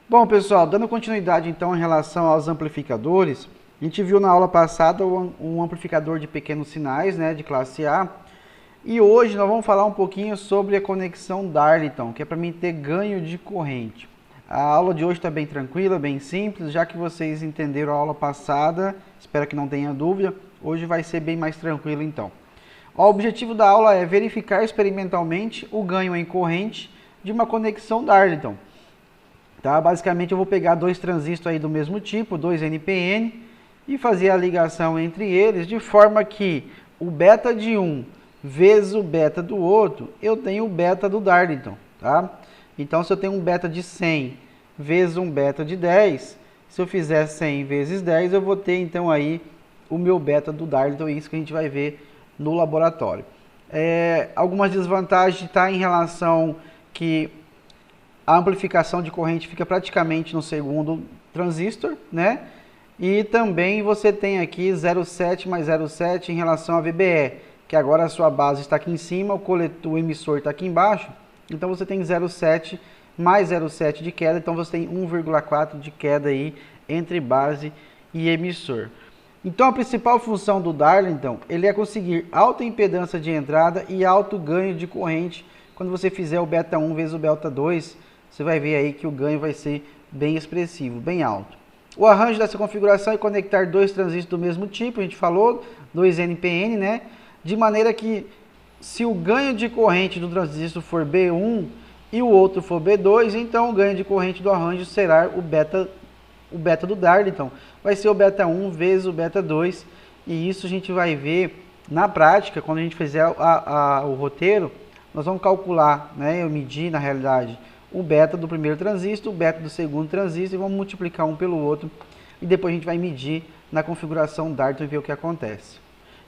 Bom, pessoal, dando continuidade então em relação aos amplificadores, a gente viu na aula passada um amplificador de pequenos sinais, né, de classe A, e hoje nós vamos falar um pouquinho sobre a conexão Darlington, que é para mim ter ganho de corrente. A aula de hoje está bem tranquila, bem simples, já que vocês entenderam a aula passada, espero que não tenha dúvida, hoje vai ser bem mais tranquilo então. O objetivo da aula é verificar experimentalmente o ganho em corrente de uma conexão Darlington. Tá? Basicamente eu vou pegar dois transistores aí do mesmo tipo, dois NPN, e fazer a ligação entre eles de forma que o beta de um vezes o beta do outro, eu tenho o beta do Darlington. Tá? Então se eu tenho um beta de 100 vezes um beta de 10, se eu fizer 100 vezes 10, eu vou ter então aí o meu beta do Darlington, isso que a gente vai ver no laboratório. Algumas desvantagens está em relação que a amplificação de corrente fica praticamente no segundo transistor, né? E também você tem aqui 0,7 mais 0,7 em relação a VBE, que agora a sua base está aqui em cima, o emissor está aqui embaixo, então você tem 0,7 mais 0,7 de queda, então você tem 1,4 de queda aí entre base e emissor. Então a principal função do Darlington, ele é conseguir alta impedância de entrada e alto ganho de corrente. Quando você fizer o beta 1 vezes o beta 2, você vai ver aí que o ganho vai ser bem expressivo, bem alto. O arranjo dessa configuração é conectar dois transistores do mesmo tipo, a gente falou, dois NPN, né? De maneira que se o ganho de corrente do transistor for B1 e o outro for B2, então o ganho de corrente do arranjo será o beta do Darlington. Vai ser o beta 1 vezes o beta 2, e isso a gente vai ver na prática, quando a gente fizer o roteiro, nós vamos calcular, né? Eu medir na realidade o beta do primeiro transistor, o beta do segundo transistor, e vamos multiplicar um pelo outro, e depois a gente vai medir na configuração Darlington e ver o que acontece.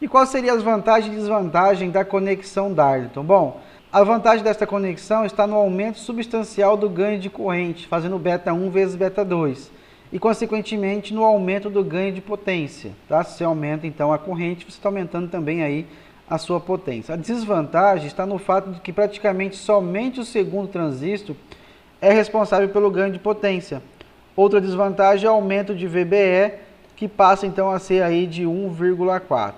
E quais seriam as vantagens e desvantagens da conexão Darlington? Bom, a vantagem desta conexão está no aumento substancial do ganho de corrente, fazendo beta 1 vezes beta 2, e consequentemente no aumento do ganho de potência. Tá? Se você aumenta então a corrente, você está aumentando também aí a sua potência. A desvantagem está no fato de que praticamente somente o segundo transistor é responsável pelo ganho de potência. Outra desvantagem é o aumento de VBE, que passa então a ser aí de 1,4.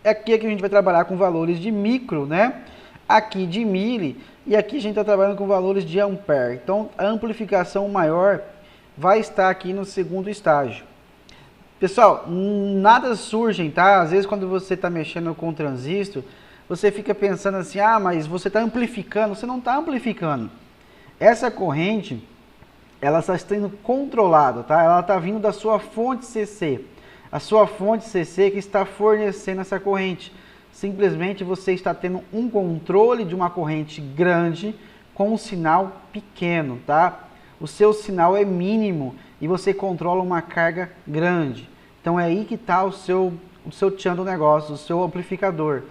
Aqui é que a gente vai trabalhar com valores de micro, né? Aqui de mili, e aqui a gente está trabalhando com valores de ampere. Então a amplificação maior vai estar aqui no segundo estágio. Pessoal, nada surge, tá? Às vezes quando você está mexendo com o transistor, você fica pensando assim, ah, mas você está amplificando. Você não está amplificando. Essa corrente, ela está sendo controlada, tá? Ela está vindo da sua fonte CC. A sua fonte CC que está fornecendo essa corrente. Simplesmente você está tendo um controle de uma corrente grande com um sinal pequeno, tá? O seu sinal é mínimo e você controla uma carga grande. Então é aí que está o seu tchan do negócio, o seu amplificador.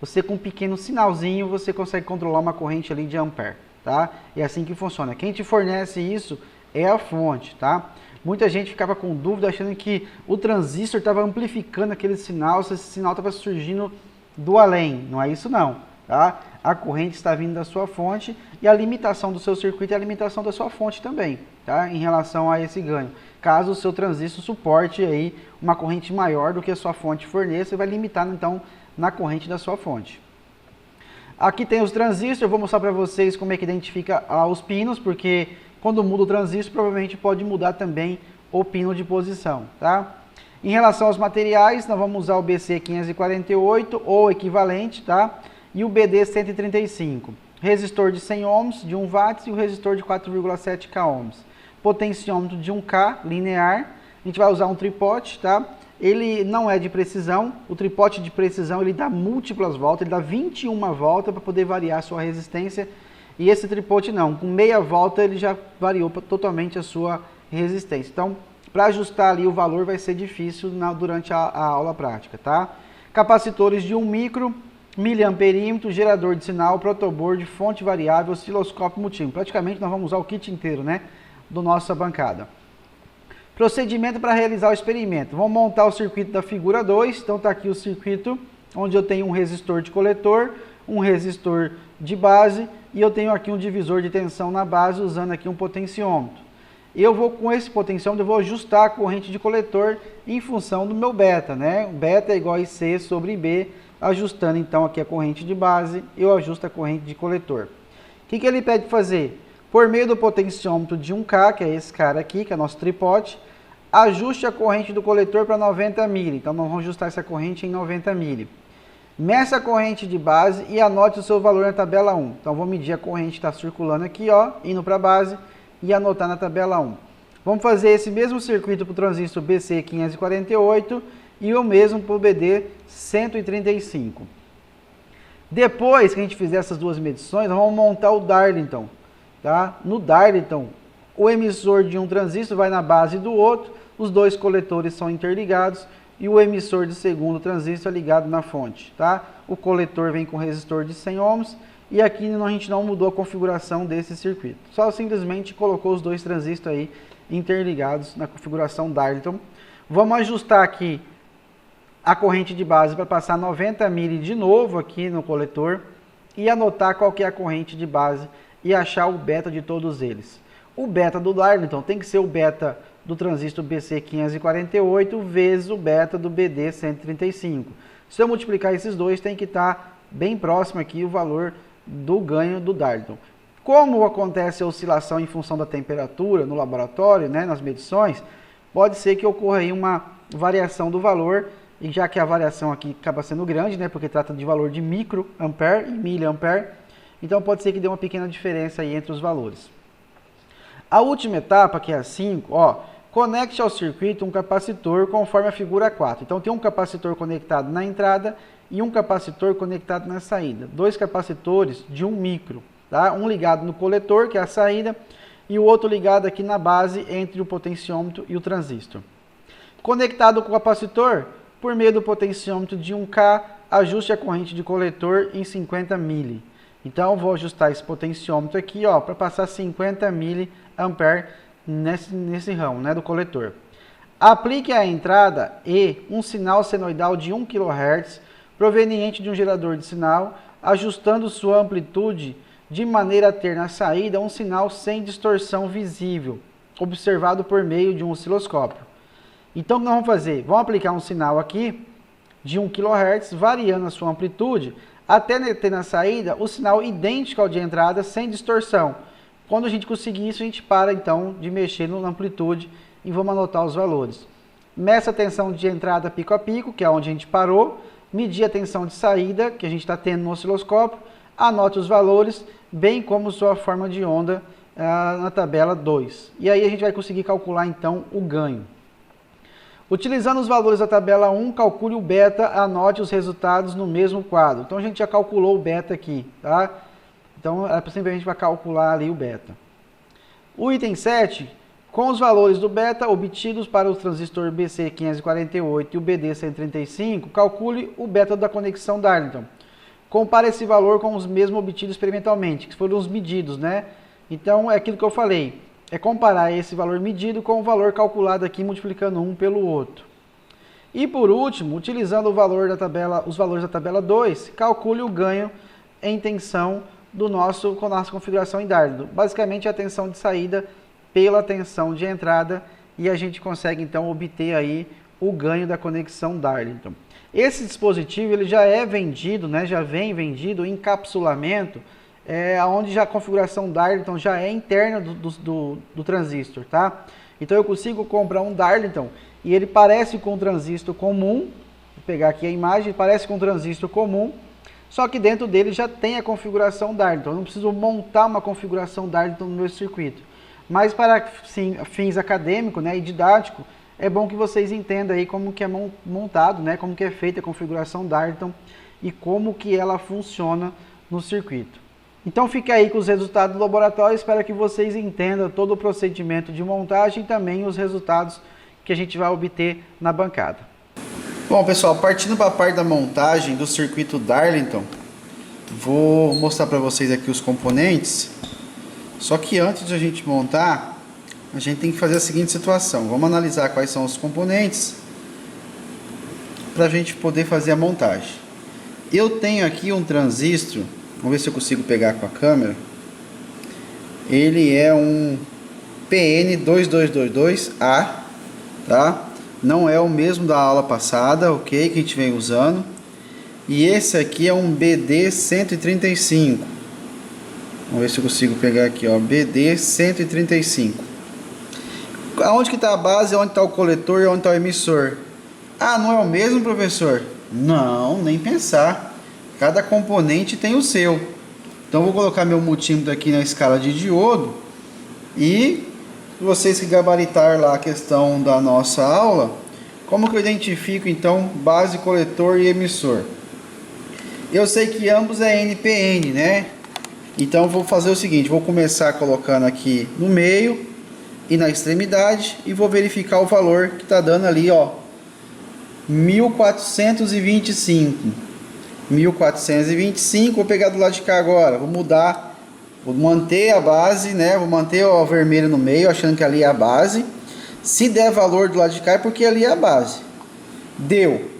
Você com um pequeno sinalzinho, você consegue controlar uma corrente ali de ampere, tá? É assim que funciona. Quem te fornece isso é a fonte, tá? Muita gente ficava com dúvida achando que o transistor estava amplificando aquele sinal, se esse sinal estava surgindo do além. Não é isso não, tá? A corrente está vindo da sua fonte e a limitação do seu circuito é a limitação da sua fonte também, tá? Em relação a esse ganho. Caso o seu transistor suporte aí uma corrente maior do que a sua fonte forneça, você vai limitar então na corrente da sua fonte. Aqui tem os transistores, eu vou mostrar para vocês como é que identifica os pinos, porque quando muda o transistor, provavelmente pode mudar também o pino de posição, tá? Em relação aos materiais, nós vamos usar o BC548 ou equivalente, tá? E o BD135. Resistor de 100 ohms de 1 watts e o resistor de 4,7 k ohms. Potenciômetro de 1K linear. A gente vai usar um tripote, tá? Ele não é de precisão. O tripote de precisão, ele dá múltiplas voltas, ele dá 21 voltas para poder variar a sua resistência. E esse tripote não, com meia volta ele já variou totalmente a sua resistência. Então, para ajustar ali o valor vai ser difícil durante a aula prática, tá? Capacitores de 1 micro, miliamperímetro, gerador de sinal, protoboard, fonte variável, osciloscópio multímetro. Praticamente nós vamos usar o kit inteiro, né, do nossa bancada. Procedimento para realizar o experimento. Vamos montar o circuito da figura 2. Então está aqui o circuito onde eu tenho um resistor de coletor, um resistor de base e eu tenho aqui um divisor de tensão na base usando aqui um potenciômetro. eu vou com esse potenciômetro, eu vou ajustar a corrente de coletor em função do meu beta, né? Beta é igual a IC sobre IB, ajustando então aqui a corrente de base, eu ajusto a corrente de coletor. O que ele pede fazer? Por meio do potenciômetro de 1K, que é esse cara aqui, que é nosso tripote, ajuste a corrente do coletor para 90 mili. Então, nós vamos ajustar essa corrente em 90 mili. Meça a corrente de base e anote o seu valor na tabela 1. Então, vou medir a corrente que está circulando aqui, ó, indo para a base e anotar na tabela 1. Vamos fazer esse mesmo circuito para o transistor BC548 e o mesmo para o BD135. Depois que a gente fizer essas duas medições, nós vamos montar o Darlington. Tá? No Darlington, o emissor de um transistor vai na base do outro, os dois coletores são interligados e o emissor de segundo transistor é ligado na fonte. Tá? O coletor vem com resistor de 100 ohms e aqui a gente não mudou a configuração desse circuito. Só simplesmente colocou os dois transistores aí interligados na configuração Darlington. Vamos ajustar aqui a corrente de base para passar 90 mili de novo aqui no coletor e anotar qual que é a corrente de base e achar o beta de todos eles. O beta do Darlington tem que ser o beta do transistor BC548 vezes o beta do BD135. Se eu multiplicar esses dois, tem que estar bem próximo aqui o valor do ganho do Darlington. Como acontece a oscilação em função da temperatura no laboratório, né, nas medições, pode ser que ocorra aí uma variação do valor, e já que a variação aqui acaba sendo grande, né, porque trata de valor de microampere e miliampere, então pode ser que dê uma pequena diferença aí entre os valores. A última etapa, que é a 5, ó, conecte ao circuito um capacitor conforme a figura 4. Então tem um capacitor conectado na entrada e um capacitor conectado na saída. Dois capacitores de 1 micro, tá? Um ligado no coletor, que é a saída, e o outro ligado aqui na base entre o potenciômetro e o transistor. Conectado com o capacitor, por meio do potenciômetro de 1K, ajuste a corrente de coletor em 50 mili. Então, vou ajustar esse potenciômetro aqui, ó, para passar 50 miliampere nesse ramo, né, do coletor. Aplique à entrada E um sinal senoidal de 1 kHz, proveniente de um gerador de sinal, ajustando sua amplitude de maneira a ter na saída um sinal sem distorção visível, observado por meio de um osciloscópio. Então, o que nós vamos fazer? Vamos aplicar um sinal aqui de 1 kHz, variando a sua amplitude, até ter na saída o sinal idêntico ao de entrada, sem distorção. Quando a gente conseguir isso, a gente para então de mexer na amplitude e vamos anotar os valores. Meça a tensão de entrada pico a pico, que é onde a gente parou. Medir a tensão de saída, que a gente está tendo no osciloscópio. Anote os valores, bem como sua forma de onda na tabela 2. E aí a gente vai conseguir calcular então o ganho. Utilizando os valores da tabela 1, calcule o beta, anote os resultados no mesmo quadro. Então a gente já calculou o beta aqui, tá? Então simplesmente a gente vai calcular ali o beta. O item 7, com os valores do beta obtidos para o transistor BC548 e o BD135, calcule o beta da conexão Darlington. Compare esse valor com os mesmos obtidos experimentalmente, que foram os medidos, né? Então é aquilo que eu falei. É comparar esse valor medido com o valor calculado aqui, multiplicando um pelo outro. E por último, utilizando os valores da tabela 2, calcule o ganho em tensão com a nossa configuração em Darlington. Basicamente a tensão de saída pela tensão de entrada e a gente consegue então obter aí o ganho da conexão Darlington. Esse dispositivo ele já é vendido, né, já vem vendido em encapsulamento, onde já a configuração Darlington já é interna do transistor, tá? Então eu consigo comprar um Darlington e ele parece com um transistor comum, vou pegar aqui a imagem, parece com um transistor comum, só que dentro dele já tem a configuração Darlington, eu não preciso montar uma configuração Darlington no meu circuito. Mas para fins acadêmicos, né, e didático, é bom que vocês entendam aí como que é montado, né, como que é feita a configuração Darlington e como que ela funciona no circuito. Então fica aí com os resultados do laboratório, espero que vocês entendam todo o procedimento de montagem e também os resultados que a gente vai obter na bancada. Bom pessoal, partindo para a parte da montagem do circuito Darlington, vou mostrar para vocês aqui os componentes. Só que antes de a gente montar, a gente tem que fazer a seguinte situação. Vamos analisar quais são os componentes para a gente poder fazer a montagem. Eu tenho aqui um transistor. Vamos ver se eu consigo pegar com a câmera. Ele é um PN2222A, tá? Não é o mesmo da aula passada, ok? Que a gente vem usando. E esse aqui é um BD135. Vamos ver se eu consigo pegar aqui, ó, BD135. Aonde que está a base, onde está o coletor e onde está o emissor? Ah, não é o mesmo, professor? Não, nem pensar. Cada componente tem o seu. Então vou colocar meu multímetro aqui na escala de diodo. E vocês que gabaritar lá a questão da nossa aula, como que eu identifico então base, coletor e emissor? Eu sei que ambos é NPN, né? Então vou fazer o seguinte, vou começar colocando aqui no meio e na extremidade e vou verificar o valor que está dando ali, ó, 1425. 1425, vou pegar do lado de cá agora, vou mudar, vou manter a base, né? Vou manter o vermelho no meio, achando que ali é a base. Se der valor do lado de cá é porque ali é a base. Deu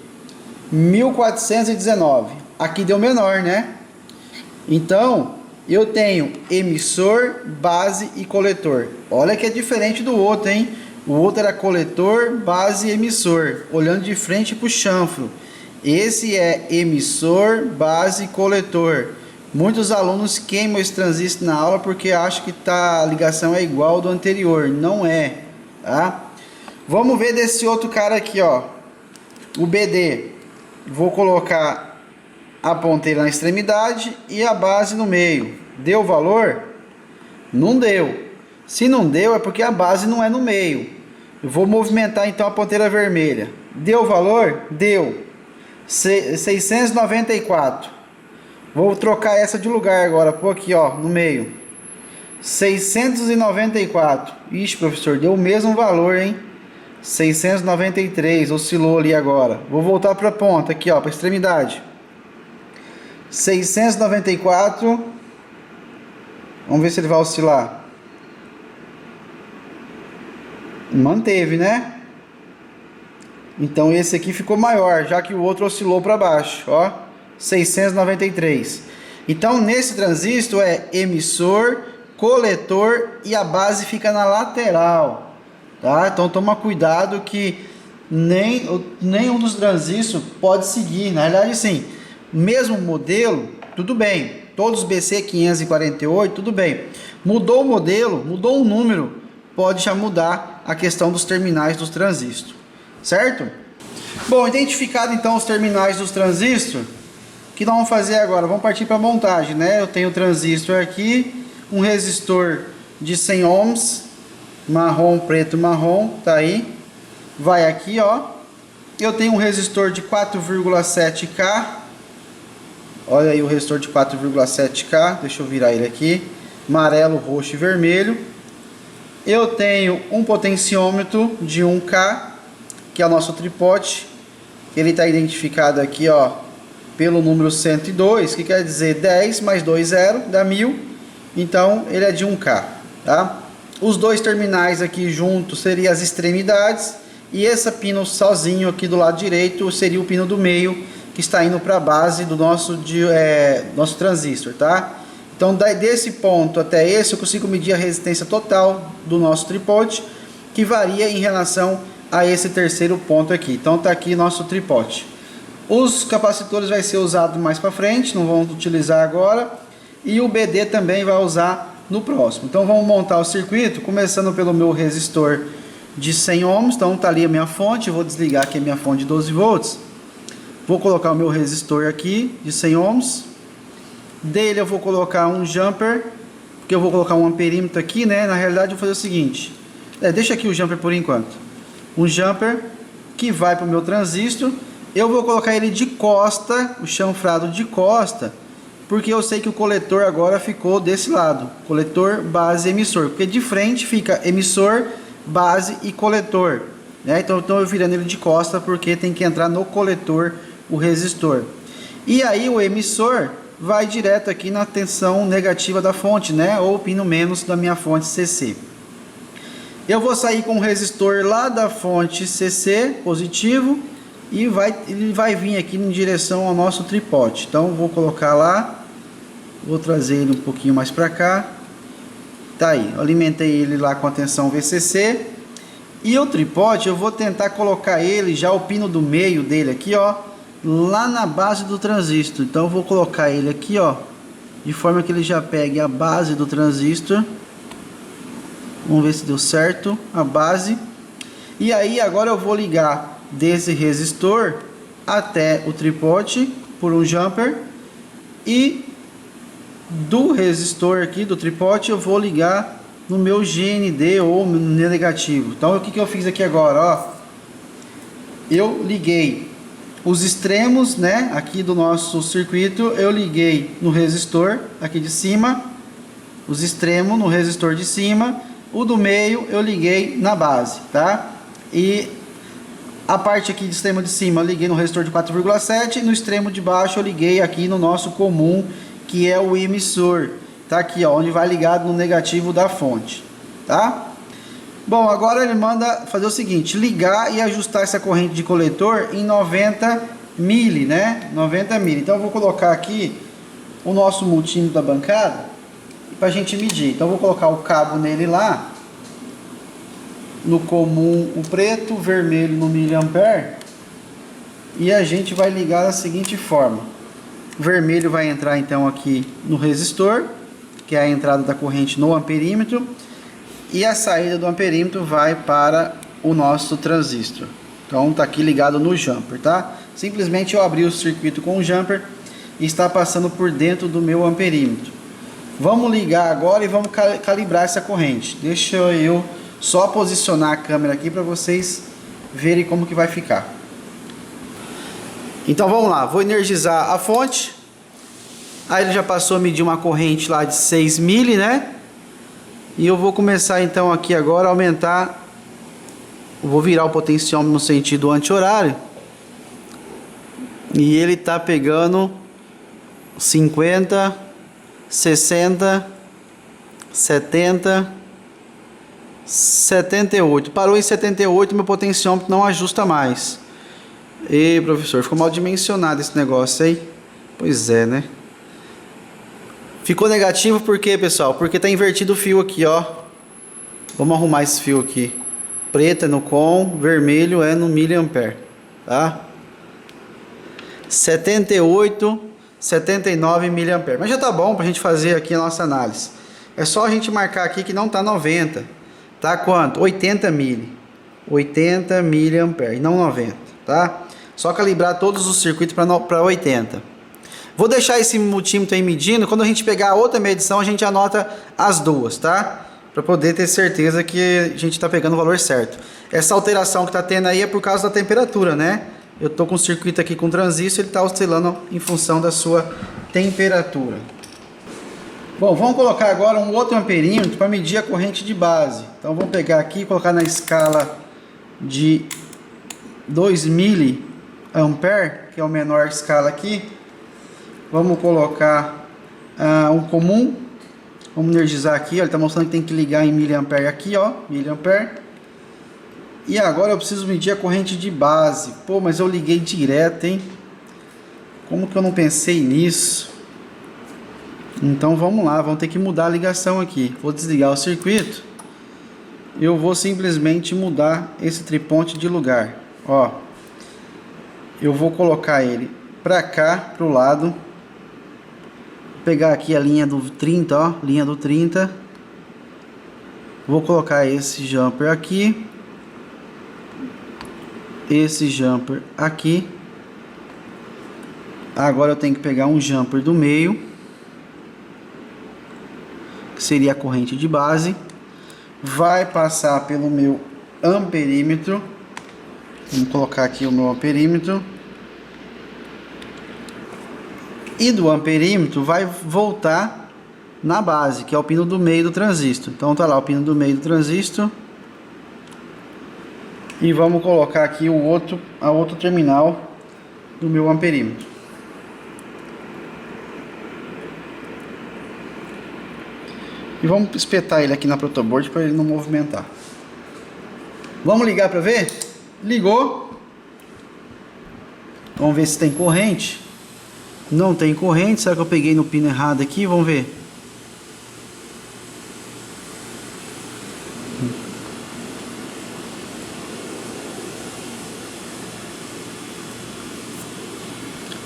1419. Aqui deu menor, né? Então, eu tenho emissor, base e coletor. Olha que é diferente do outro, hein? O outro era coletor, base e emissor, olhando de frente para o chanfro. Esse é emissor, base e coletor. Muitos alunos queimam esse transistor na aula porque acham que a ligação é igual ao do anterior. Não é, tá? Vamos ver desse outro cara aqui, ó. O BD. Vou colocar a ponteira na extremidade e a base no meio. Deu valor? Não deu. Se não deu é porque a base não é no meio. Eu vou movimentar então a ponteira vermelha. Deu valor? Deu. 694. Vou trocar essa de lugar agora, pôr aqui, ó, no meio. 694. Ixi, professor, deu o mesmo valor, hein? 693, oscilou ali agora. Vou voltar para a ponta aqui, ó, para a extremidade. 694. Vamos ver se ele vai oscilar. Manteve, né? Então esse aqui ficou maior, já que o outro oscilou para baixo, ó, 693. Então nesse transistor é emissor, coletor e a base fica na lateral, tá? Então toma cuidado que nenhum dos transistores pode seguir. Na realidade, sim, mesmo modelo, tudo bem. Todos BC548, tudo bem. Mudou o modelo, mudou o número, pode já mudar a questão dos terminais dos transistores. Certo? Bom, identificado então os terminais dos transistores, o que nós vamos fazer agora? Vamos partir para a montagem, né? Eu tenho o transistor aqui, um resistor de 100 ohms, marrom, preto, marrom, tá aí. Vai aqui, ó. Eu tenho um resistor de 4,7K. Olha aí o resistor de 4,7K. Deixa eu virar ele aqui. Amarelo, roxo e vermelho. Eu tenho um potenciômetro de 1K, que é o nosso tripote. Ele está identificado aqui, ó, pelo número 102, que quer dizer 10 mais 2, 0, dá 1000. Então ele é de 1K, tá? Os dois terminais aqui juntos seriam as extremidades, e esse pino sozinho aqui do lado direito seria o pino do meio, que está indo para a base do nosso transistor, tá? Então desse ponto até esse eu consigo medir a resistência total do nosso tripote, que varia em relação a esse terceiro ponto aqui. Então tá aqui nosso tripote. Os capacitores vai ser usado mais para frente, não vamos utilizar agora, e o BD também vai usar no próximo. Então vamos montar o circuito, começando pelo meu resistor de 100 ohms. Então tá ali a minha fonte, eu vou desligar aqui a minha fonte de 12 volts. Vou colocar o meu resistor aqui de 100 ohms. Dele eu vou colocar um jumper, porque eu vou colocar um amperímetro aqui, né? Na realidade eu vou fazer o seguinte, deixa aqui o jumper por enquanto. Um jumper que vai para o meu transistor. Eu vou colocar ele de costa, o chanfrado de costa, porque eu sei que o coletor agora ficou desse lado, coletor, base, emissor, porque de frente fica emissor, base e coletor, né? Então eu virando ele de costa porque tem que entrar no coletor o resistor. E aí o emissor vai direto aqui na tensão negativa da fonte, né? Ou pino menos da minha fonte CC. Eu vou sair com o resistor lá da fonte CC positivo e ele vai vir aqui em direção ao nosso tripote. Então vou colocar lá, vou trazer ele um pouquinho mais para cá. Tá aí, eu alimentei ele lá com a tensão VCC. E o tripode eu vou tentar colocar ele, já o pino do meio dele aqui, ó, lá na base do transistor. Então eu vou colocar ele aqui, ó, de forma que ele já pegue a base do transistor. Vamos ver se deu certo a base. E aí agora eu vou ligar desse resistor até o tripode por um jumper. E do resistor aqui do tripode eu vou ligar no meu GND ou no negativo. Então o que eu fiz aqui agora, ó? Eu liguei os extremos, né, aqui do nosso circuito, eu liguei no resistor aqui de cima, os extremos no resistor de cima, o do meio eu liguei na base, tá? E a parte aqui de extremo de cima eu liguei no resistor de 4,7 e no extremo de baixo eu liguei aqui no nosso comum, que é o emissor. Tá aqui, ó, onde vai ligado no negativo da fonte, tá? Bom, agora ele manda fazer o seguinte, ligar e ajustar essa corrente de coletor em 90 mili, né? 90 mili. Então eu vou colocar aqui o nosso multímetro da bancada pra gente medir. Então eu vou colocar o cabo nele lá, no comum o preto, o vermelho no miliampere, e a gente vai ligar da seguinte forma. O vermelho vai entrar então aqui no resistor, que é a entrada da corrente no amperímetro, e a saída do amperímetro vai para o nosso transistor. Então tá aqui ligado no jumper, tá? Simplesmente eu abri o circuito com o jumper e está passando por dentro do meu amperímetro. Vamos ligar agora e vamos calibrar essa corrente. Deixa eu só posicionar a câmera aqui para vocês verem como que vai ficar. Então vamos lá, vou energizar a fonte. Aí ele já passou a medir uma corrente lá de 6 mili, né? E eu vou começar então aqui agora a aumentar. Eu vou virar o potenciômetro no sentido anti-horário. E ele tá pegando 50, 60, 70, 78. Parou em 78, meu potenciômetro não ajusta mais. Ei, professor, ficou mal dimensionado esse negócio aí. Pois é, né? Ficou negativo por quê, pessoal? Porque tá invertido o fio aqui, ó. Vamos arrumar esse fio aqui. Preto é no com, vermelho é no miliampere, tá? 78, 79 miliampere. Mas já tá bom pra gente fazer aqui a nossa análise. É só a gente marcar aqui que não tá 90. Tá quanto? 80 mili. 80 miliampere, não 90, tá? Só calibrar todos os circuitos para 80. Vou deixar esse multímetro aí medindo. Quando a gente pegar a outra medição, a gente anota as duas, tá? Para poder ter certeza que a gente está pegando o valor certo. Essa alteração que está tendo aí é por causa da temperatura, né? Eu tô com o circuito aqui com transistor, ele está oscilando em função da sua temperatura. Bom, vamos colocar agora um outro amperímetro para medir a corrente de base. Então vamos pegar aqui e colocar na escala de 2 miliampere, que é a menor escala aqui. Vamos colocar um comum. Vamos energizar aqui, ó. Ele está mostrando que tem que ligar em miliampere aqui, ó, miliampere. E agora eu preciso medir a corrente de base. Pô, mas eu liguei direto, hein? Como que eu não pensei nisso? Então vamos lá, vamos ter que mudar a ligação aqui. Vou desligar o circuito. Eu vou simplesmente mudar esse triponte de lugar. Ó, eu vou colocar ele para cá, pro lado. Pegar aqui a linha do 30, ó, linha do 30. Vou colocar esse jumper aqui. Esse jumper aqui. Agora eu tenho que pegar um jumper do meio, que seria a corrente de base. Vai passar pelo meu amperímetro. Vamos colocar aqui o meu amperímetro. E do amperímetro vai voltar na base, que é o pino do meio do transistor. Então tá lá o pino do meio do transistor. E vamos colocar aqui a outro terminal do meu amperímetro. E vamos espetar ele aqui na protoboard para ele não movimentar. Vamos ligar para ver? Ligou. Vamos ver se tem corrente. Não tem corrente. Será que eu peguei no pino errado aqui? Vamos ver.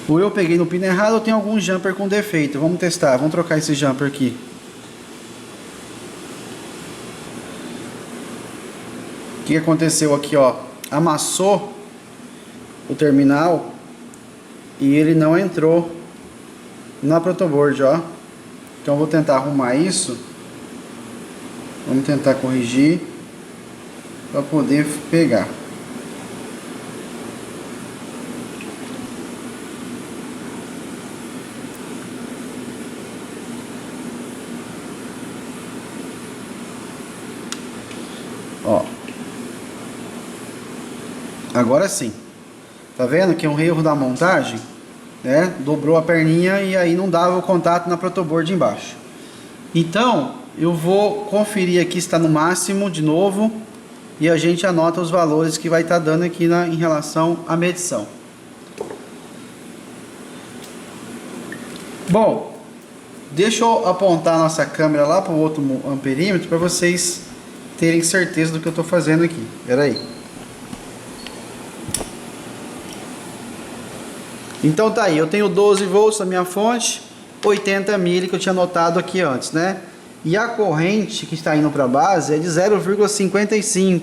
Ou eu peguei no pino errado ou tem algum jumper com defeito. Vamos testar, vamos trocar esse jumper aqui. O que aconteceu aqui, ó? Amassou o terminal e ele não entrou na protoboard, ó. Então eu vou tentar arrumar isso. Vamos tentar corrigir para poder pegar. Ó. Agora sim. Tá vendo que é um erro da montagem, né? Dobrou a perninha e aí não dava o contato na protoboard embaixo. Então, eu vou conferir aqui se está no máximo de novo e a gente anota os valores que vai estar dando aqui em relação à medição. Bom, deixa eu apontar a nossa câmera lá para o outro amperímetro para vocês terem certeza do que eu estou fazendo aqui. Espera aí. Então tá aí, eu tenho 12 volts na minha fonte, 80 mili que eu tinha notado aqui antes, né? E a corrente que está indo para a base é de 0,55,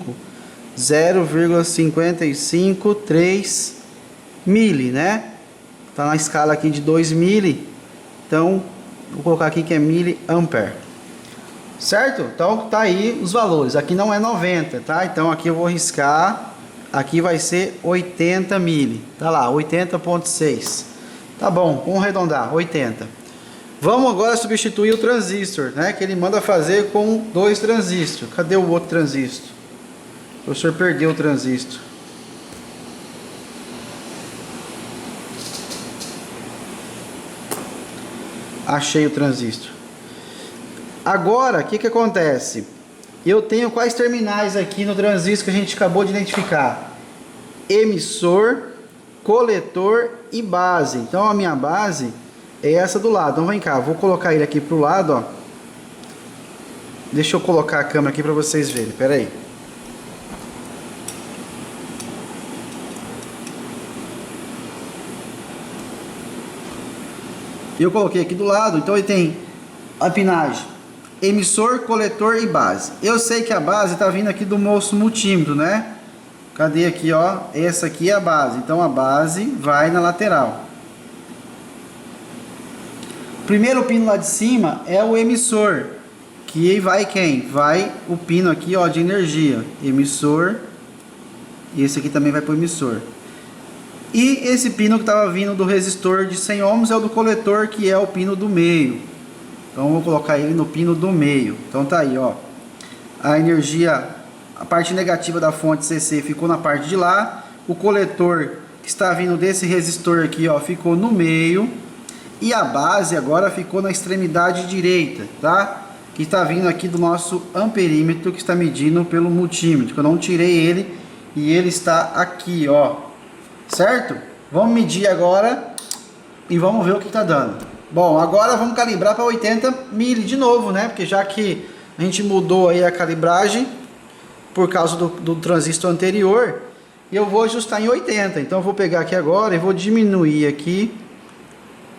0,553 mili, né? Tá na escala aqui de 2 mili, então vou colocar aqui que é miliampere, certo? Então tá aí os valores. Aqui não é 90, tá? Então aqui eu vou riscar. Aqui vai ser 80 mili, tá lá, 80,6. Tá bom, vamos arredondar, 80. Vamos agora substituir o transistor, né? Que ele manda fazer com 2 transistores. Cadê o outro transistor? O professor perdeu o transistor. Achei o transistor. Agora, o que que acontece? Eu tenho quais terminais aqui no transistor que a gente acabou de identificar? Emissor, coletor e base. Então a minha base é essa do lado. Então vem cá, vou colocar ele aqui pro lado, ó. Deixa eu colocar a câmera aqui para vocês verem. Pera aí. Eu coloquei aqui do lado, então ele tem a pinagem emissor, coletor e base. Eu sei que a base está vindo aqui do moço multímetro, né? Cadê aqui, ó? Essa aqui é a base. Então a base vai na lateral. Primeiro pino lá de cima é o emissor. Que vai quem? Vai o pino aqui, ó, de energia. Emissor. E esse aqui também vai para o emissor. E esse pino que estava vindo do resistor de 100 ohms é o do coletor, que é o pino do meio. Então eu vou colocar ele no pino do meio. Então tá aí, ó. A energia, a parte negativa da fonte CC ficou na parte de lá. O coletor que está vindo desse resistor aqui, ó, ficou no meio. E a base agora ficou na extremidade direita, tá? Que está vindo aqui do nosso amperímetro que está medindo pelo multímetro. Que eu não tirei ele e ele está aqui, ó. Certo? Vamos medir agora e vamos ver o que está dando. Bom, agora vamos calibrar para 80 mili de novo, né? Porque já que a gente mudou aí a calibragem por causa do transistor anterior, eu vou ajustar em 80. Então eu vou pegar aqui agora e vou diminuir aqui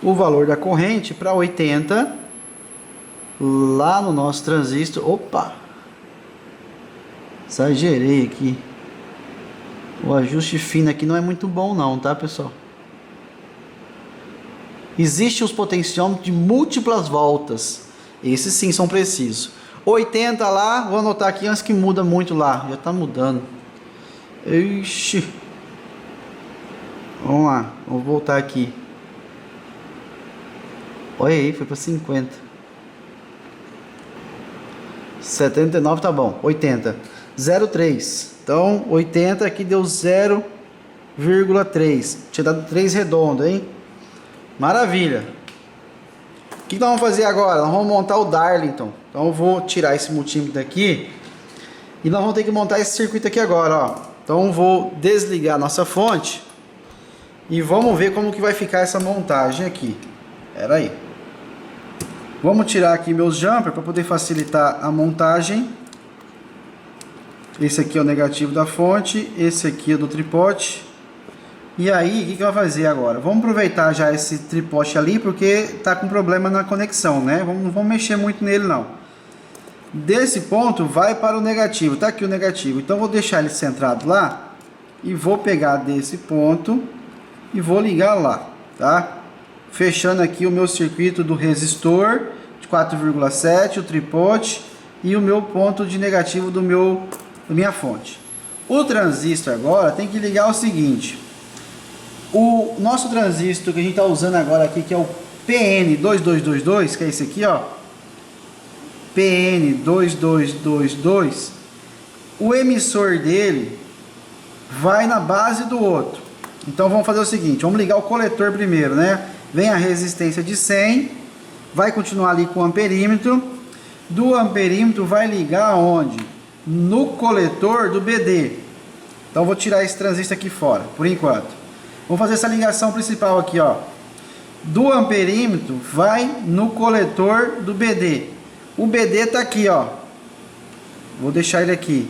o valor da corrente para 80 lá no nosso transistor. Opa! Exagerei aqui. O ajuste fino aqui não é muito bom não, tá, pessoal? Existem os potenciômetros de múltiplas voltas. Esses sim são precisos. 80 lá, vou anotar aqui antes que muda muito lá. Já está mudando. Ixi. Vamos lá, vou voltar aqui. Olha aí, foi para 50. 79 tá bom. 80. 0,3. Então 80 aqui deu 0,3. Tinha dado 3 redondo, hein? Maravilha. O que nós vamos fazer agora? Nós vamos montar o Darlington. Então eu vou tirar esse multímetro daqui e nós vamos ter que montar esse circuito aqui agora, ó. Então eu vou desligar a nossa fonte e vamos ver como que vai ficar essa montagem aqui. Espera aí. Vamos tirar aqui meus jumpers para poder facilitar a montagem. Esse aqui é o negativo da fonte, esse aqui é do tripote. E aí, o que vai fazer agora? Vamos aproveitar já esse triposte ali, porque tá com problema na conexão, né? Não vamos mexer muito nele não. Desse ponto vai para o negativo, tá aqui o negativo. Então vou deixar ele centrado lá e vou pegar desse ponto e vou ligar lá, tá? Fechando aqui o meu circuito do resistor de 4,7, o tripote e o meu ponto de negativo da minha fonte. O transistor agora tem que ligar o seguinte: o nosso transistor que a gente está usando agora aqui, que é o PN2222, que é esse aqui, ó, PN2222, o emissor dele vai na base do outro. Então vamos fazer o seguinte, vamos ligar o coletor primeiro, né? Vem a resistência de 100, vai continuar ali com o amperímetro. Do amperímetro vai ligar aonde? No coletor do BD. Então vou tirar esse transistor aqui fora, por enquanto. Vamos fazer essa ligação principal aqui, ó. Do amperímetro vai no coletor do BD. O BD está aqui, ó. Vou deixar ele aqui.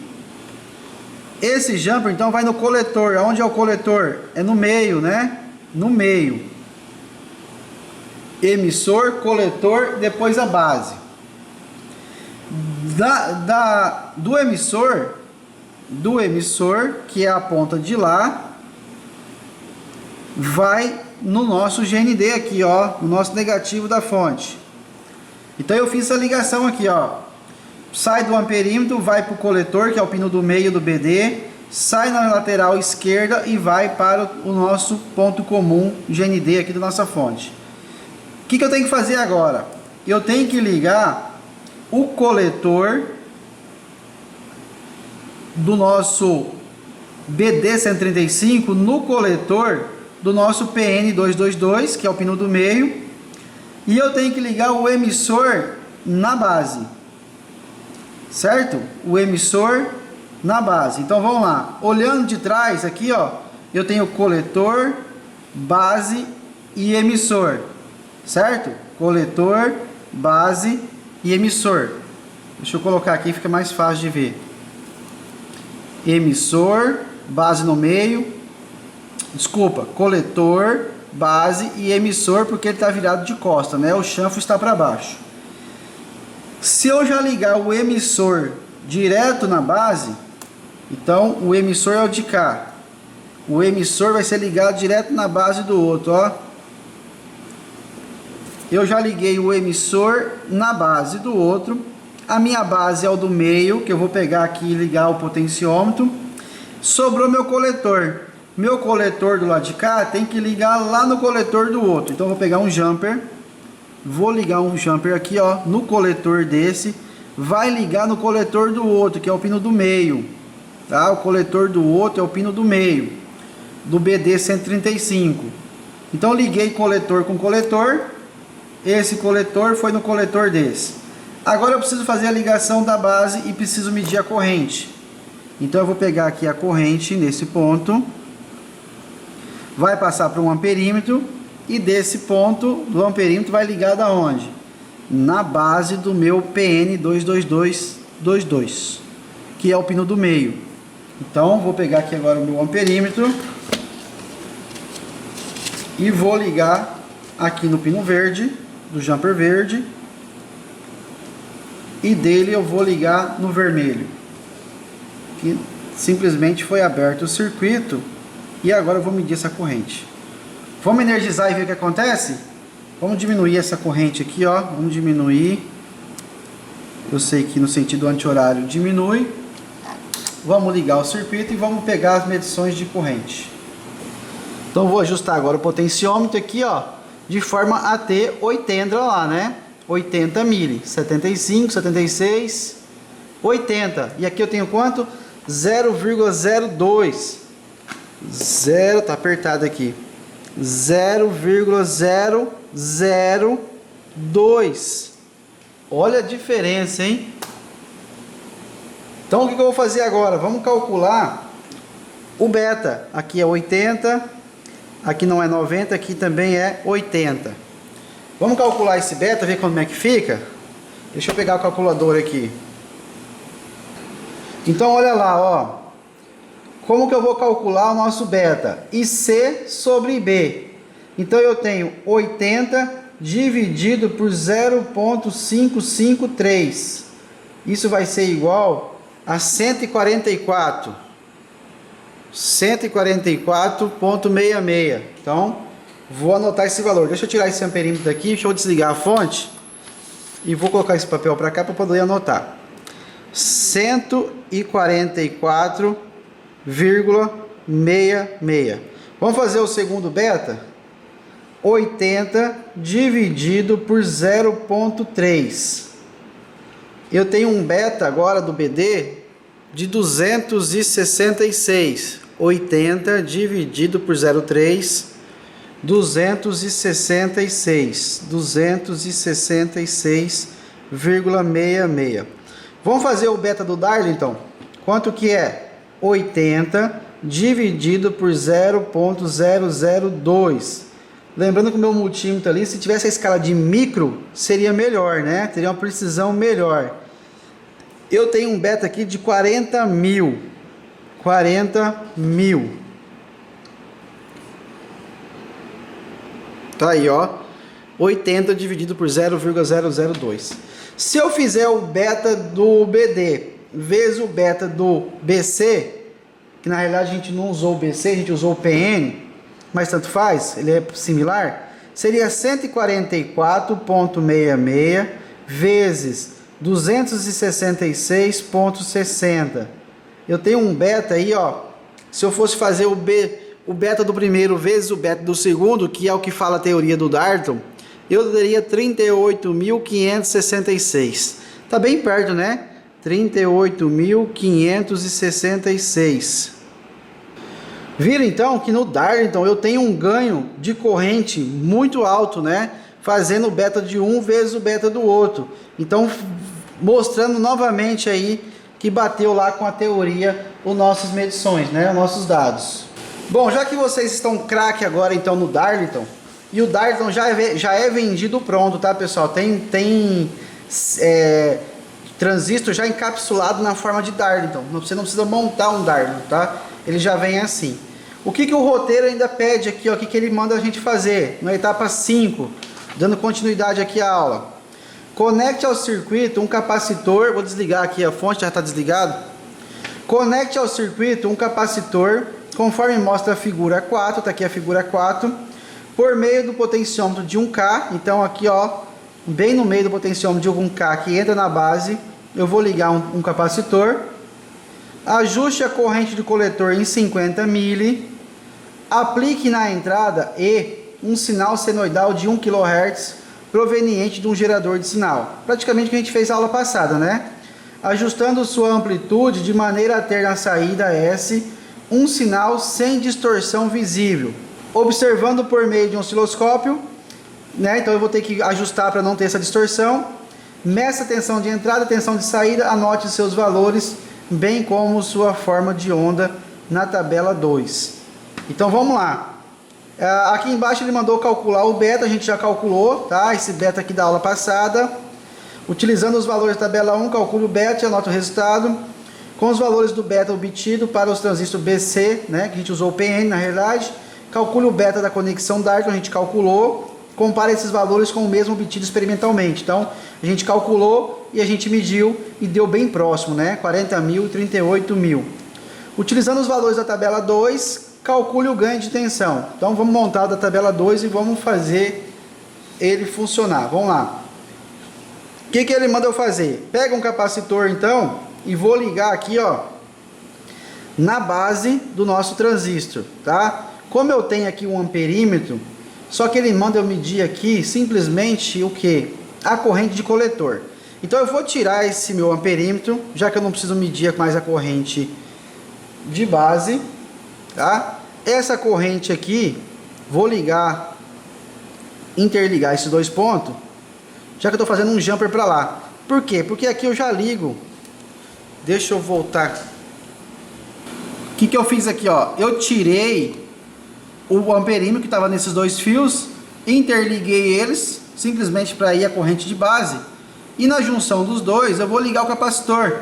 Esse jumper então vai no coletor. Onde é o coletor? É no meio, né? No meio. Emissor, coletor, depois a base. Do emissor, que é a ponta de lá, vai no nosso GND aqui, ó, no nosso negativo da fonte. Então eu fiz essa ligação aqui, ó. Sai do amperímetro, vai para o coletor, que é o pino do meio do BD, sai na lateral esquerda e vai para o nosso ponto comum GND aqui da nossa fonte. O que eu tenho que fazer agora? Eu tenho que ligar o coletor do nosso BD135 no coletor do nosso PN222, que é o pino do meio, e eu tenho que ligar o emissor na base, certo? O emissor na base. Então vamos lá, olhando de trás aqui, ó, eu tenho coletor, base e emissor, certo? Coletor, base e emissor. Deixa eu colocar aqui, fica mais fácil de ver. Emissor, base no meio, desculpa, coletor, base e emissor, porque ele está virado de costa, né? O chanfro está para baixo. Se eu já ligar o emissor direto na base, então o emissor é o de cá. O emissor vai ser ligado direto na base do outro, ó. Eu já liguei o emissor na base do outro. A minha base é o do meio, que eu vou pegar aqui e ligar o potenciômetro. Sobrou meu coletor. Meu coletor do lado de cá tem que ligar lá no coletor do outro. Então eu vou pegar um jumper, vou ligar um jumper aqui, ó, no coletor desse, vai ligar no coletor do outro, que é o pino do meio, tá? O coletor do outro é o pino do meio, do BD135. Então liguei coletor com coletor, esse coletor foi no coletor desse. Agora eu preciso fazer a ligação da base e preciso medir a corrente. Então eu vou pegar aqui a corrente nesse ponto, vai passar para um amperímetro e desse ponto do amperímetro vai ligar da onde? Na base do meu PN22222, que é o pino do meio. Então vou pegar aqui agora o meu amperímetro e vou ligar aqui no pino verde, do jumper verde, e dele eu vou ligar no vermelho, que simplesmente foi aberto o circuito. E agora eu vou medir essa corrente. Vamos energizar e ver o que acontece? Vamos diminuir essa corrente aqui, ó. Vamos diminuir. Eu sei que no sentido anti-horário diminui. Vamos ligar o circuito e vamos pegar as medições de corrente. Então vou ajustar agora o potenciômetro aqui, ó, de forma a ter 80 lá, né? 80 mili, 75, 76, 80. E aqui eu tenho quanto? 0,02. Tá apertado aqui. 0,002. Olha a diferença, hein? Então o que eu vou fazer agora? Vamos calcular o beta. Aqui é 80, aqui não é 90, aqui também é 80. Vamos calcular esse beta, ver como é que fica? Deixa eu pegar o calculador aqui. Então olha lá, ó. Como que eu vou calcular o nosso beta? IC sobre IB. Então eu tenho 80 dividido por 0,553. Isso vai ser igual a 144. 144,66. Então, vou anotar esse valor. Deixa eu tirar esse amperímetro daqui, deixa eu desligar a fonte. E vou colocar esse papel para cá para poder anotar. 144,66. Vamos fazer o segundo beta? 80 dividido por 0,3. Eu tenho um beta agora do BD de 266. 80 dividido por 0,3, 266. 266,66. Vamos fazer o beta do Darlington? Quanto que é? 80 dividido por 0,002. Lembrando que o meu multímetro ali, se tivesse a escala de micro, seria melhor, né? Teria uma precisão melhor. Eu tenho um beta aqui de 40 mil. 40 mil. Tá aí, ó. 80 dividido por 0,002. Se eu fizer o beta do BD vezes o beta do BC, que na realidade a gente não usou o BC, a gente usou o PN, mas tanto faz, ele é similar, seria 144,66 vezes 266,60. Eu tenho um beta aí, ó. Se eu fosse fazer o beta do primeiro vezes o beta do segundo, que é o que fala a teoria do Darlington, eu daria 38.566. Tá bem perto, né? 38.566. Viram então que no Darlington eu tenho um ganho de corrente muito alto, né? Fazendo o beta de um vezes o beta do outro. Então, mostrando novamente aí que bateu lá com a teoria as nossas medições, né? Os nossos dados. Bom, já que vocês estão craque agora então no Darlington, e o Darlington já é vendido pronto, tá, pessoal? Tem transistor já encapsulado na forma de Darlington. Você não precisa montar um Darlington, tá? Ele já vem assim. O que o roteiro ainda pede aqui, ó, o que ele manda a gente fazer? Na etapa 5, dando continuidade aqui à aula. Conecte ao circuito um capacitor, vou desligar aqui a fonte, já está desligado. Conecte ao circuito um capacitor, conforme mostra a figura 4, está aqui a figura 4, por meio do potenciômetro de 1K. Então aqui, ó, bem no meio do potenciômetro de 1K que entra na base, eu vou ligar um capacitor. Ajuste a corrente do coletor em 50 mili. Aplique na entrada um sinal senoidal de 1 kHz proveniente de um gerador de sinal. Praticamente o que a gente fez na aula passada, né? Ajustando sua amplitude de maneira a ter na saída S um sinal sem distorção visível. Observando por meio de um osciloscópio, né? Então eu vou ter que ajustar para não ter essa distorção. Meça a tensão de entrada, tensão de saída, anote seus valores, bem como sua forma de onda na tabela 2. Então vamos lá. Aqui embaixo ele mandou calcular o beta, a gente já calculou, tá? Esse beta aqui da aula passada. Utilizando os valores da tabela 1, calcule o beta e anote o resultado. Com os valores do beta obtido para os transistores BC, né? Que a gente usou o PN na realidade. Calcule o beta da conexão Darlington, a gente calculou. Compare esses valores com o mesmo obtido experimentalmente. Então, a gente calculou e a gente mediu e deu bem próximo, né? 40 mil e 38 mil. Utilizando os valores da tabela 2, calcule o ganho de tensão. Então, vamos montar da tabela 2 e vamos fazer ele funcionar. Vamos lá. O que ele manda eu fazer? Pega um capacitor, então, e vou ligar aqui, ó, na base do nosso transistor, tá? Como eu tenho aqui um amperímetro, só que ele manda eu medir aqui simplesmente o que? A corrente de coletor. Então eu vou tirar esse meu amperímetro, já que eu não preciso medir mais a corrente de base, tá? Essa corrente aqui, vou ligar, interligar esses dois pontos, já que eu estou fazendo um jumper para lá. Por quê? Porque aqui eu já ligo. Deixa eu voltar. O que eu fiz aqui, ó? Eu tirei o amperímetro que estava nesses dois fios, interliguei eles, simplesmente para ir a corrente de base, e na junção dos dois eu vou ligar o capacitor.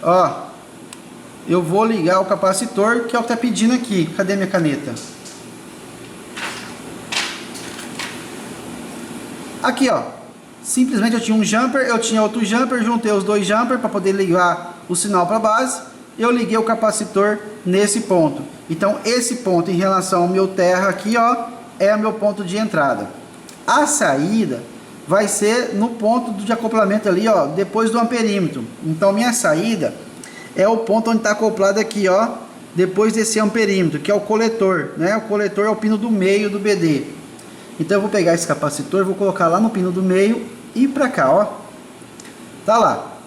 Ó, eu vou ligar o capacitor, que é o que está pedindo aqui. Cadê minha caneta? Aqui, ó. Simplesmente eu tinha um jumper, eu tinha outro jumper, juntei os dois jumpers para poder ligar o sinal para a base. Eu liguei o capacitor nesse ponto. Então esse ponto em relação ao meu terra aqui, ó, é o meu ponto de entrada. A saída vai ser no ponto de acoplamento ali, ó, depois do amperímetro. Então minha saída é o ponto onde está acoplado aqui, ó, depois desse amperímetro, que é o coletor, né? O coletor é o pino do meio do BD. Então eu vou pegar esse capacitor, vou colocar lá no pino do meio e para cá, ó. Tá lá.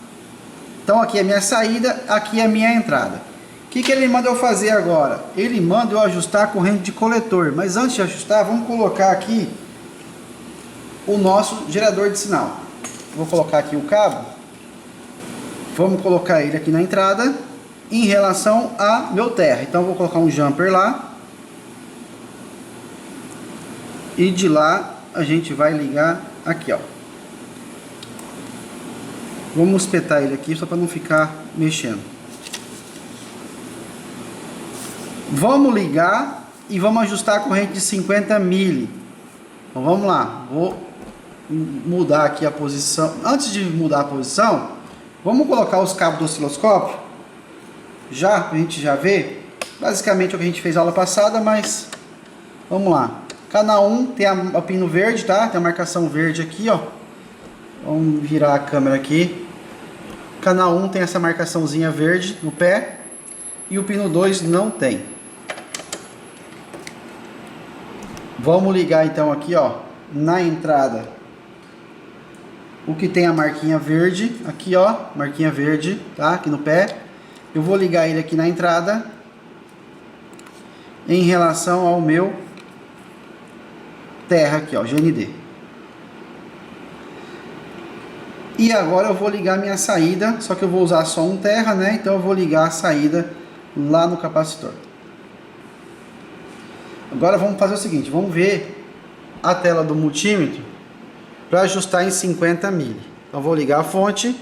Então aqui é a minha saída, aqui é a minha entrada. O que ele manda eu fazer agora? Ele manda eu ajustar a corrente de coletor. Mas antes de ajustar, vamos colocar aqui o nosso gerador de sinal. Vou colocar aqui o cabo. Vamos colocar ele aqui na entrada em relação a meu terra. Então eu vou colocar um jumper lá. E de lá a gente vai ligar aqui, ó. Vamos espetar ele aqui só para não ficar mexendo. Vamos ligar e vamos ajustar a corrente de 50 mili. Então vamos lá. Vou mudar aqui a posição. Antes de mudar a posição, vamos colocar os cabos do osciloscópio. Já, a gente já vê. Basicamente é o que a gente fez na aula passada, mas vamos lá. Canal 1 tem a pino verde, tá? Tem a marcação verde aqui, ó. Vamos virar a câmera aqui. Canal 1 tem essa marcaçãozinha verde no pé. E o pino 2 não tem. Vamos ligar então aqui, ó, na entrada. O que tem a marquinha verde, aqui, ó, marquinha verde, tá? Aqui no pé. Eu vou ligar ele aqui na entrada. Em relação ao meu terra aqui, ó, GND. E agora eu vou ligar minha saída, só que eu vou usar só um terra, né? Então eu vou ligar a saída lá no capacitor. Agora vamos fazer o seguinte, vamos ver a tela do multímetro para ajustar em 50 mili. Então eu vou ligar a fonte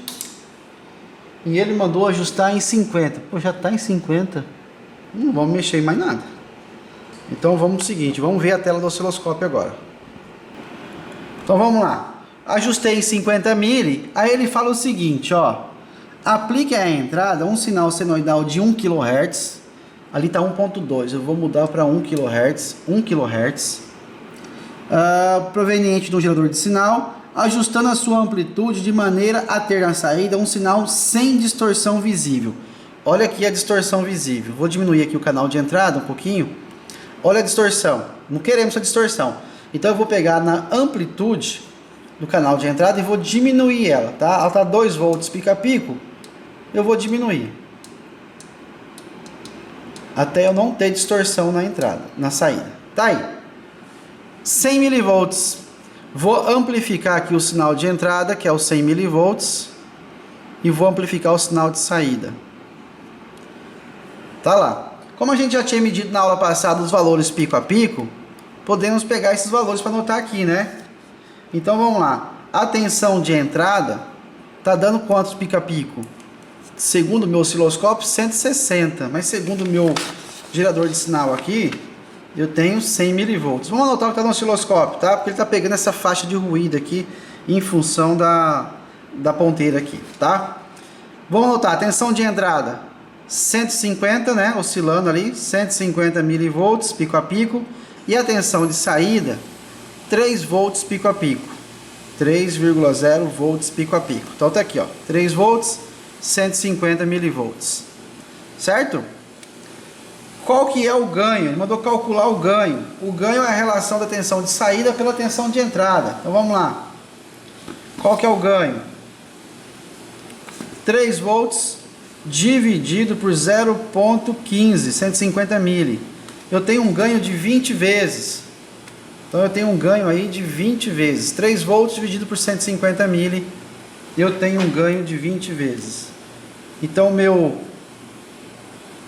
e ele mandou ajustar em 50. Pô, já está em 50. Não vamos mexer em mais nada. Então vamos o seguinte, vamos ver a tela do osciloscópio agora. Então vamos lá. Ajustei em 50 mili, aí ele fala o seguinte, ó. Aplique à entrada um sinal senoidal de 1 kHz. Ali está 1.2, eu vou mudar para 1 kHz. 1 kHz. Proveniente do gerador de sinal, ajustando a sua amplitude de maneira a ter na saída um sinal sem distorção visível. Olha aqui a distorção visível. Vou diminuir aqui o canal de entrada um pouquinho. Olha a distorção, não queremos essa distorção. Então eu vou pegar na amplitude do canal de entrada e vou diminuir ela, tá? Ela está 2 volts pica-pico, eu vou diminuir. Até eu não ter distorção na entrada, na saída. Tá aí. 100 mV. Vou amplificar aqui o sinal de entrada, que é o 100 mV. E vou amplificar o sinal de saída. Tá lá. Como a gente já tinha medido na aula passada os valores pico a pico, podemos pegar esses valores para anotar aqui, né? Então vamos lá. A tensão de entrada tá dando quantos pico a pico? Segundo o meu osciloscópio, 160. Mas segundo o meu gerador de sinal aqui, eu tenho 100 mV. Vamos anotar o que está no osciloscópio, tá? Porque ele está pegando essa faixa de ruído aqui em função da ponteira aqui, tá? Vamos anotar a tensão de entrada. 150, né, oscilando ali, 150 mV pico a pico, e a tensão de saída 3 volts pico a pico, 3,0 volts pico a pico. Então tá aqui, ó, 3 volts, 150 mV, certo? Qual que é o ganho? Ele mandou calcular o ganho. O ganho é a relação da tensão de saída pela tensão de entrada. Então vamos lá. Qual que é o ganho? 3 volts dividido por 0,15, 150 mili. Eu tenho um ganho de 20 vezes. Então eu tenho um ganho aí de 20 vezes. 3 volts dividido por 150 mili, eu tenho um ganho de 20 vezes. Então meu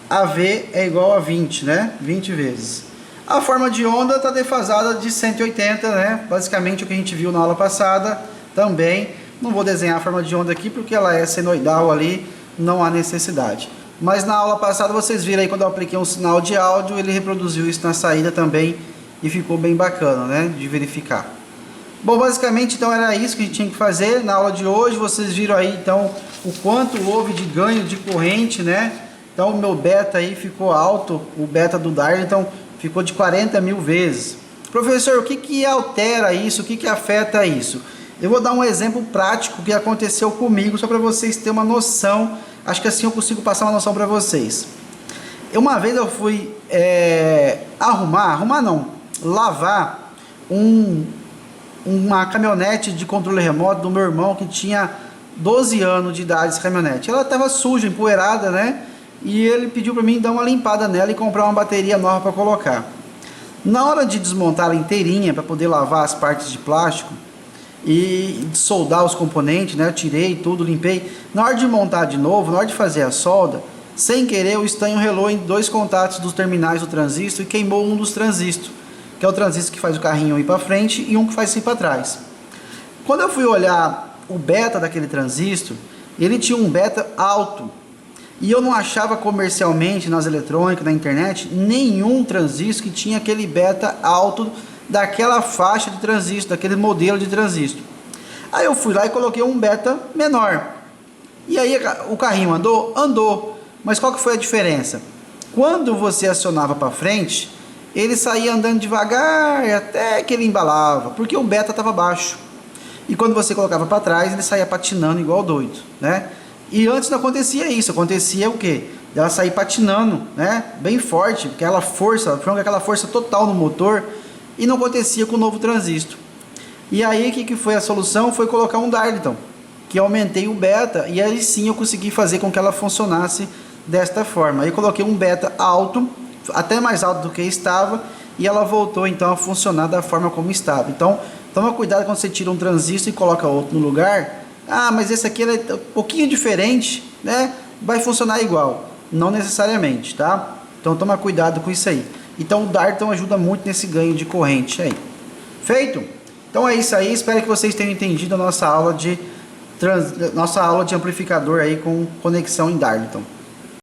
AV é igual a 20, né? 20 vezes. A forma de onda está defasada de 180, né? Basicamente o que a gente viu na aula passada também. Não vou desenhar a forma de onda aqui porque ela é senoidal ali, não há necessidade. mas na aula passada vocês viram aí quando eu apliquei um sinal de áudio, ele reproduziu isso na saída também e ficou bem bacana, né, de verificar. Bom, basicamente então era isso que a gente tinha que fazer na aula de hoje. Vocês viram aí então o quanto houve de ganho de corrente, né? Então o meu beta aí ficou alto, o beta do Darlington então ficou de 40.000 vezes. Professor, o que que altera isso? O que que afeta isso? Eu vou dar um exemplo prático que aconteceu comigo, só para vocês terem uma noção. Acho que assim eu consigo passar uma noção para vocês. Uma vez eu fui lavar uma caminhonete de controle remoto do meu irmão que tinha 12 anos de idade, essa caminhonete. Ela estava suja, empoeirada, né? E ele pediu para mim dar uma limpada nela e comprar uma bateria nova para colocar. Na hora de desmontar ela inteirinha para poder lavar as partes de plástico e soldar os componentes, né? Eu tirei tudo, limpei. Na hora de montar de novo, na hora de fazer a solda, sem querer o estanho relou em 2 contatos dos terminais do transistor e queimou um dos transistores, que é o transistor que faz o carrinho ir para frente e um que faz ir para trás. Quando eu fui olhar o beta daquele transistor, ele tinha um beta alto. E eu não achava comercialmente nas eletrônicas, na internet, nenhum transistor que tinha aquele beta alto daquela faixa de transistor, daquele modelo de transistor. Aí eu fui lá e coloquei um beta menor. E aí o carrinho andou? Andou. Mas qual que foi a diferença? Quando você acionava para frente, ele saía andando devagar até que ele embalava, porque o beta estava baixo. E quando você colocava para trás, ele saía patinando igual doido, né? E antes não acontecia isso, acontecia o quê? Ela sair patinando, né? Bem forte, aquela força total no motor, e não acontecia com o novo transistor. E aí o que foi a solução? Foi colocar um Darlington, que aumentei o beta, e aí sim eu consegui fazer com que ela funcionasse desta forma. Aí eu coloquei um beta alto, até mais alto do que estava, e ela voltou então a funcionar da forma como estava. Então toma cuidado quando você tira um transistor e coloca outro no lugar. Ah, mas esse aqui é um pouquinho diferente, né? Vai funcionar igual. Não necessariamente, tá? Então toma cuidado com isso aí. Então o Darlington ajuda muito nesse ganho de corrente aí. Feito? Então é isso aí. Espero que vocês tenham entendido a nossa aula de amplificador aí com conexão em Darlington.